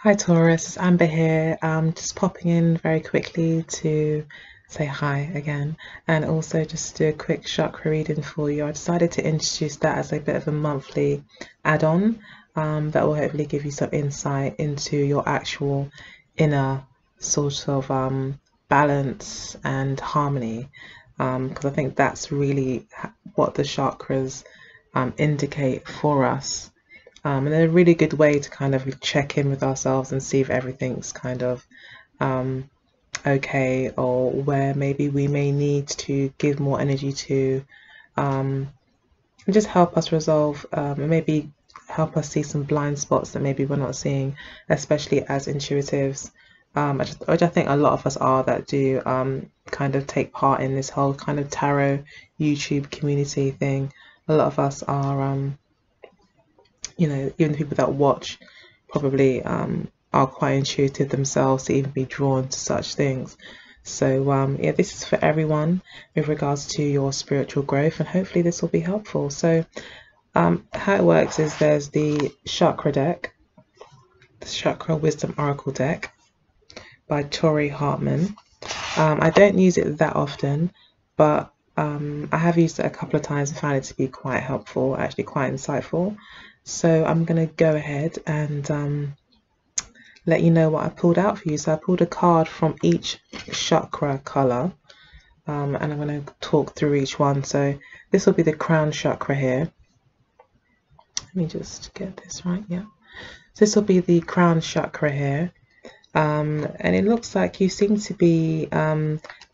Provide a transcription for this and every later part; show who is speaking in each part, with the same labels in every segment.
Speaker 1: Hi Taurus, it's Amber here. Just popping in very quickly to say hi again and also just do a quick chakra reading for you. I decided to introduce that as a bit of a monthly add-on that will hopefully give you some insight into your actual inner sort of balance and harmony, because I think that's really what the chakras indicate for us. And a really good way to kind of check in with ourselves and see if everything's kind of okay, or where maybe we may need to give more energy to, and just help us resolve, and maybe help us see some blind spots that maybe we're not seeing, especially as intuitives, which I think a lot of us are, that do kind of take part in this whole kind of tarot YouTube community thing. A lot of us are even the people that watch probably are quite intuitive themselves to even be drawn to such things. So yeah, this is for everyone with regards to your spiritual growth, and hopefully this will be helpful. So how it works is there's the chakra deck, the Chakra Wisdom Oracle deck by Tori Hartman. I don't use it that often, but I have used it a couple of times and found it to be quite helpful, actually quite insightful. So I'm going to go ahead and let you know what I pulled out for you. So I pulled a card from each chakra color, and I'm going to talk through each one. So this will be the crown chakra here. Let me just get this right. Yeah. So this will be the crown chakra here. And it looks like you seem to be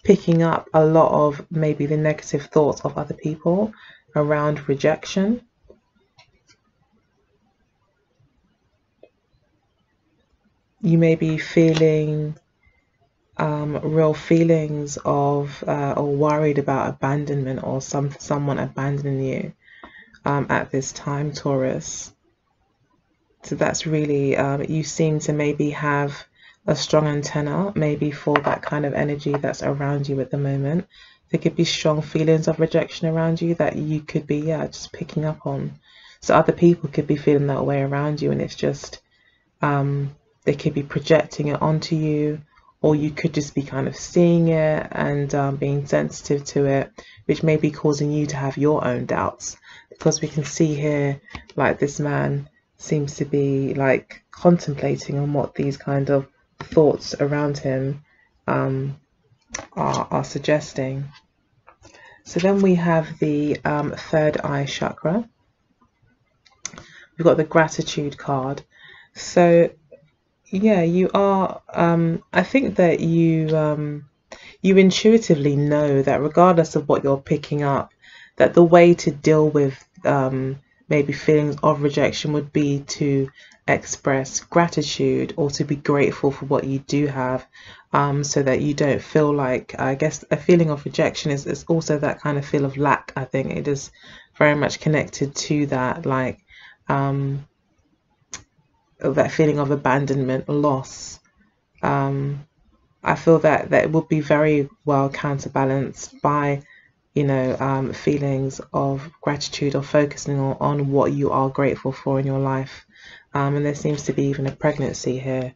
Speaker 1: picking up a lot of maybe the negative thoughts of other people around rejection. You may be feeling real feelings of or worried about abandonment, or someone abandoning you at this time, Taurus. So that's really, you seem to maybe have a strong antenna maybe for that kind of energy that's around you at the moment. There could be strong feelings of rejection around you that you could be, yeah, just picking up on. So other people could be feeling that way around you, and it's just they could be projecting it onto you, or you could just be kind of seeing it and being sensitive to it, which may be causing you to have your own doubts, because we can see here like this man seems to be like contemplating on what these kind of thoughts around him are suggesting. So then we have the third eye chakra. We've got the gratitude card. So yeah, you are, I think that you intuitively know that regardless of what you're picking up, that the way to deal with maybe feelings of rejection would be to express gratitude, or to be grateful for what you do have, so that you don't feel like, I guess a feeling of rejection is also that kind of feel of lack. I think it is very much connected to that, like that feeling of abandonment, loss. I feel that it would be very well counterbalanced by, feelings of gratitude, or focusing on what you are grateful for in your life. And there seems to be even a pregnancy here.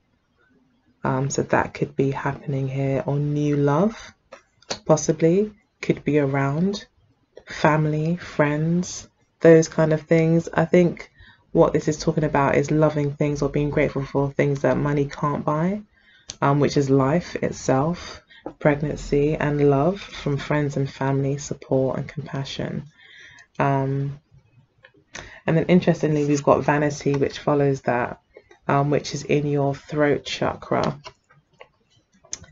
Speaker 1: So that could be happening here, or new love, possibly, could be around, family, friends, those kind of things. I think what this is talking about is loving things, or being grateful for things that money can't buy, which is life itself, pregnancy, and love from friends and family, support and compassion. And then interestingly, we've got vanity, which follows that, which is in your throat chakra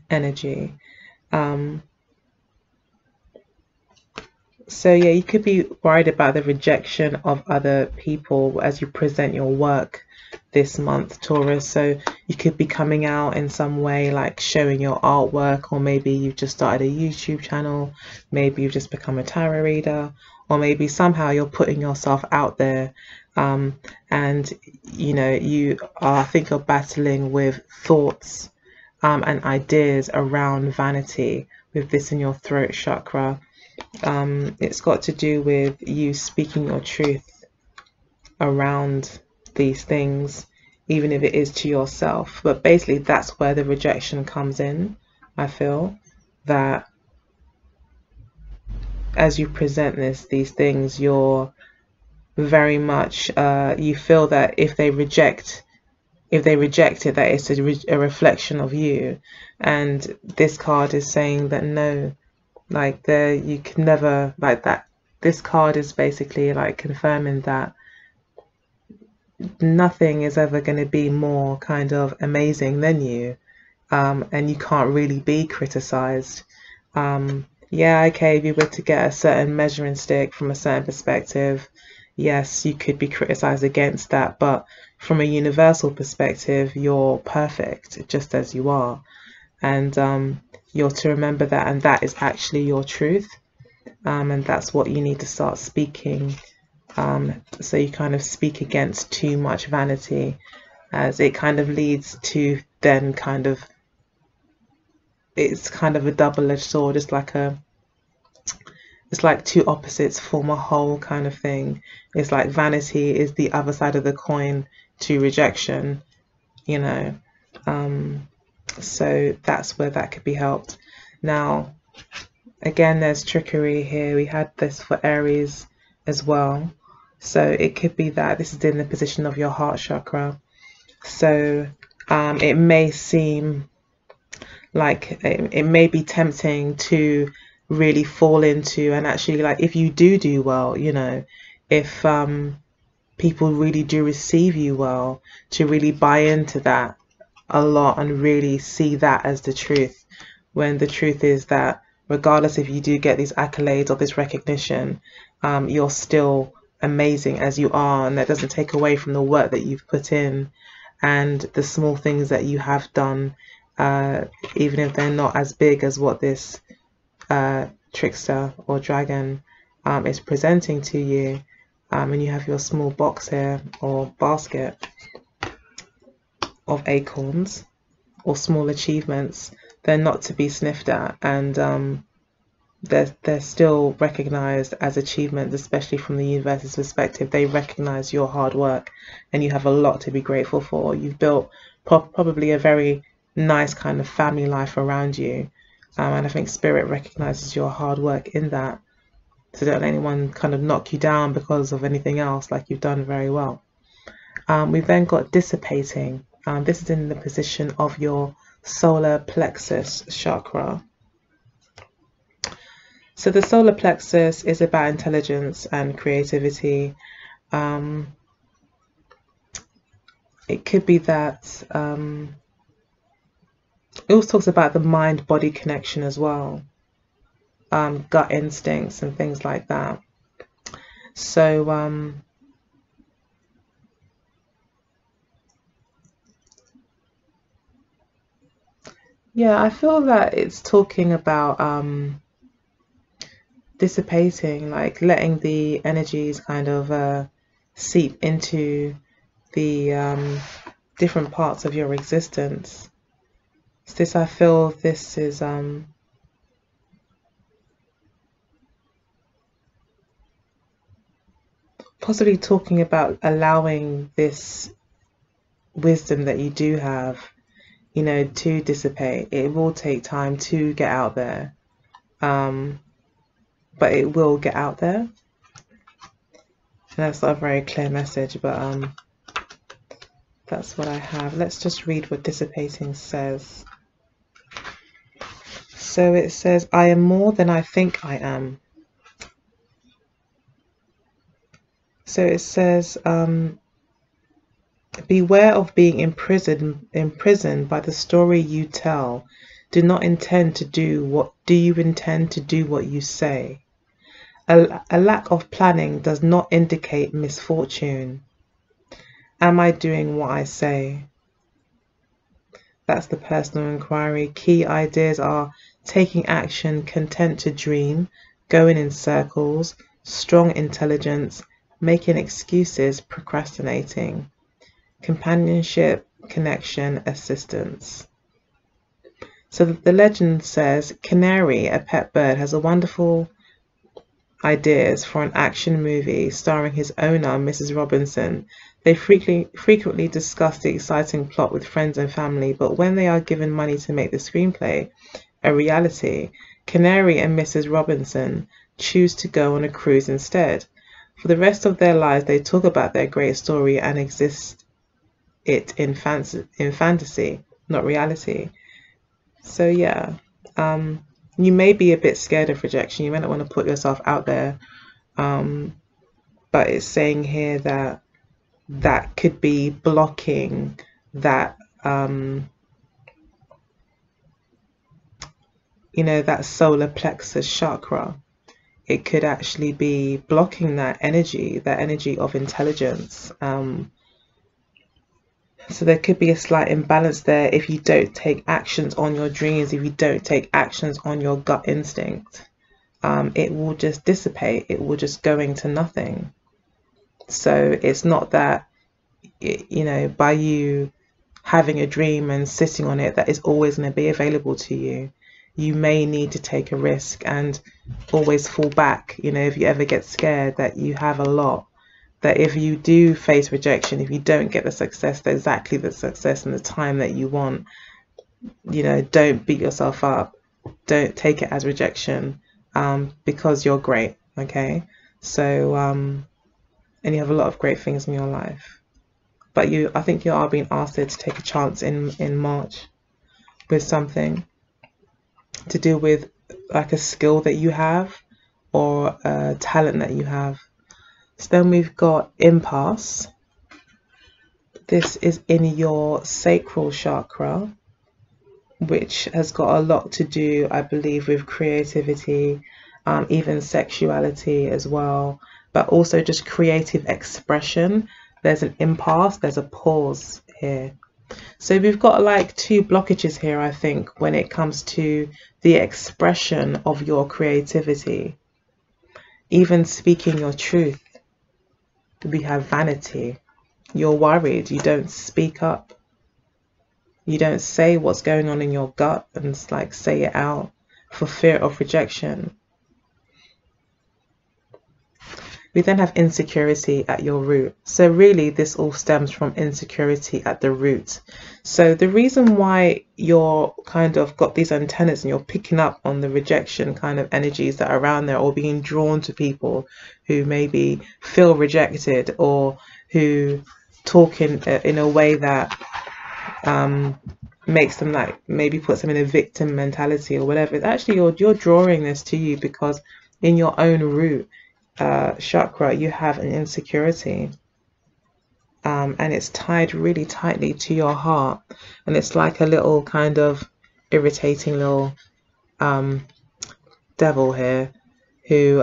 Speaker 1: energy. So yeah, you could be worried about the rejection of other people as you present your work this month, Taurus. So you could be coming out in some way, like showing your artwork, or maybe you've just started a YouTube channel, maybe you've just become a tarot reader, or maybe somehow you're putting yourself out there, and you are, I think you're battling with thoughts and ideas around vanity with this in your throat chakra. It's got to do with you speaking your truth around these things even if it is to yourself. But basically that's where the rejection comes in. I feel that as you present these things, you're very much you feel that if they reject it, that it's a reflection of you. And this card is saying that no, like you can never, like that. This card is basically like confirming that nothing is ever going to be more kind of amazing than you, and you can't really be criticized. Yeah, okay, if you were to get a certain measuring stick from a certain perspective, yes, you could be criticized against that, but from a universal perspective, you're perfect just as you are. And you're to remember that, and that is actually your truth. And that's what you need to start speaking. So you kind of speak against too much vanity, as it kind of leads to then kind of, it's kind of a double-edged sword. It's like two opposites form a whole kind of thing. It's like vanity is the other side of the coin to rejection, you know. So that's where that could be helped. Now, again, there's trickery here. We had this for Aries as well. So it could be that this is in the position of your heart chakra. So it may seem like it may be tempting to really fall into, and actually, like, if you do well, you know, if people really do receive you well, to really buy into that a lot and really see that as the truth, when the truth is that regardless if you do get these accolades or this recognition, you're still amazing as you are, and that doesn't take away from the work that you've put in and the small things that you have done, even if they're not as big as what this trickster or dragon is presenting to you. And you have your small box here, or basket of acorns or small achievements. They're not to be sniffed at, and they're still recognized as achievements, especially from the universe's perspective. They recognize your hard work, and you have a lot to be grateful for. You've built probably a very nice kind of family life around you, and I think Spirit recognizes your hard work in that. So don't let anyone kind of knock you down because of anything else. Like, you've done very well. We've then got dissipating. This is in the position of your solar plexus chakra. So the solar plexus is about intelligence and creativity. It could be that it also talks about the mind-body connection as well, gut instincts and things like that. So yeah, I feel that it's talking about dissipating, like letting the energies kind of seep into the different parts of your existence. So this, I feel this is possibly talking about allowing this wisdom that you do have, you know, to dissipate. It will take time to get out there, but it will get out there. And that's not a very clear message, but that's what I have. Let's just read what dissipating says. So it says, I am more than I think I am. So it says, beware of being imprisoned by the story you tell. Do you intend to do what you say? A lack of planning does not indicate misfortune. Am I doing what I say? That's the personal inquiry. Key ideas are taking action, content to dream, going in circles, strong intelligence, making excuses, procrastinating, companionship, connection, assistance. So the legend says, Canary, a pet bird, has a wonderful ideas for an action movie starring his owner, Mrs. Robinson. They frequently discuss the exciting plot with friends and family, but when they are given money to make the screenplay a reality, Canary and Mrs. Robinson choose to go on a cruise instead. For the rest of their lives, they talk about their great story and exist it in fantasy, not reality. So yeah, you may be a bit scared of rejection. You may not want to put yourself out there, but it's saying here that that could be blocking that, that solar plexus chakra. It could actually be blocking that energy of intelligence. So there could be a slight imbalance there if you don't take actions on your dreams, if you don't take actions on your gut instinct. It will just dissipate. It will just go into nothing. So it's not that, by you having a dream and sitting on it, that is always going to be available to you. You may need to take a risk and always fall back. If you ever get scared that you have a lot, that if you do face rejection, if you don't get the success, exactly the success and the time that you want, don't beat yourself up. Don't take it as rejection, because you're great. Okay. So, and you have a lot of great things in your life. But I think you are being asked to take a chance in March with something to do with like a skill that you have or a talent that you have. So then we've got impasse. This is in your sacral chakra, which has got a lot to do, I believe, with creativity, even sexuality as well, but also just creative expression. There's an impasse, there's a pause here. So we've got like two blockages here, I think, when it comes to the expression of your creativity, even speaking your truth. We have vanity. You're worried, you don't speak up. You don't say what's going on in your gut and like say it out for fear of rejection. We then have insecurity at your root. So really this all stems from insecurity at the root. So the reason why you're kind of got these antennas and you're picking up on the rejection kind of energies that are around there, or being drawn to people who maybe feel rejected or who talk in a way that makes them like maybe puts them in a victim mentality or whatever. It's actually you're drawing this to you because in your own root chakra you have an insecurity, and it's tied really tightly to your heart, and it's like a little kind of irritating little devil here who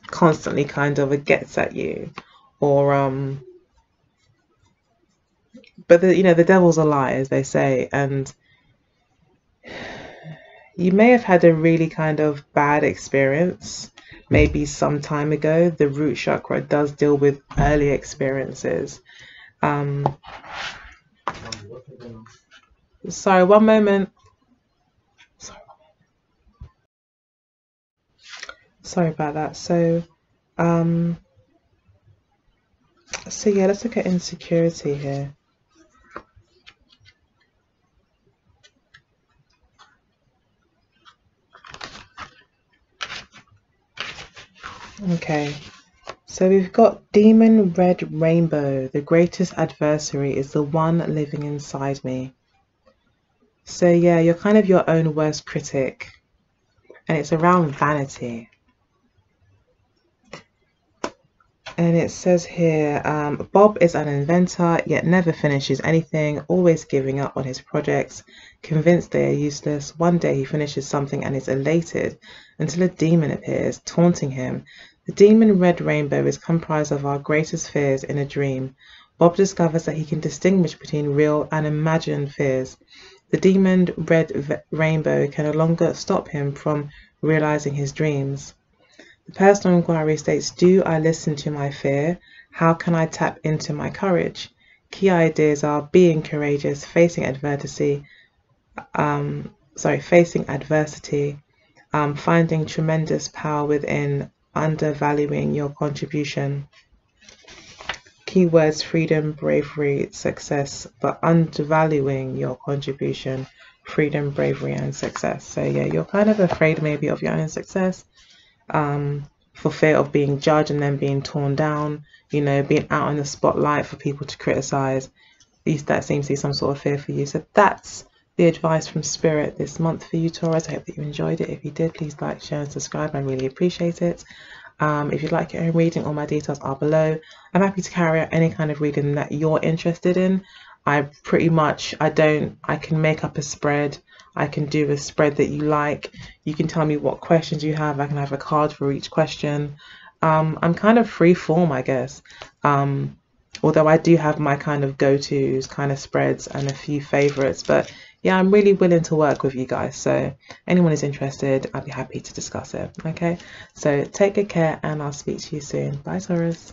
Speaker 1: constantly kind of gets at you, or but the devil's a lie, as they say, and you may have had a really kind of bad experience maybe some time ago. The root chakra does deal with early experiences. Sorry, one moment. Sorry about that. So yeah, let's look at insecurity here. Okay, so we've got demon red rainbow. The greatest adversary is the one living inside me. So yeah, you're kind of your own worst critic, and it's around vanity. And it says here, Bob is an inventor, yet never finishes anything, always giving up on his projects, convinced they are useless. One day he finishes something and is elated until a demon appears, taunting him. The demon red rainbow is comprised of our greatest fears in a dream. Bob discovers that he can distinguish between real and imagined fears. The demon red rainbow can no longer stop him from realizing his dreams. The personal inquiry states, do I listen to my fear? How can I tap into my courage? Key ideas are being courageous, facing adversity, finding tremendous power within, undervaluing your contribution. Keywords: freedom, bravery, success, but undervaluing your contribution, freedom, bravery, and success. So yeah, you're kind of afraid maybe of your own success, for fear of being judged and then being torn down, you know, being out in the spotlight for people to criticize. At least that seems to be some sort of fear for you. So that's the advice from Spirit this month for you, Taurus. I hope that you enjoyed it. If you did, please like, share, and subscribe. I really appreciate it. If you'd like your own reading, all my details are below. I'm happy to carry out any kind of reading that you're interested in. I can make up a spread. I can do a spread that you like. You can tell me what questions you have. I can have a card for each question. I'm kind of free form, I guess. Although I do have my kind of go-tos kind of spreads and a few favorites, but yeah, I'm really willing to work with you guys. So anyone is interested, I'd be happy to discuss it. Okay, so take good care and I'll speak to you soon. Bye, Taurus.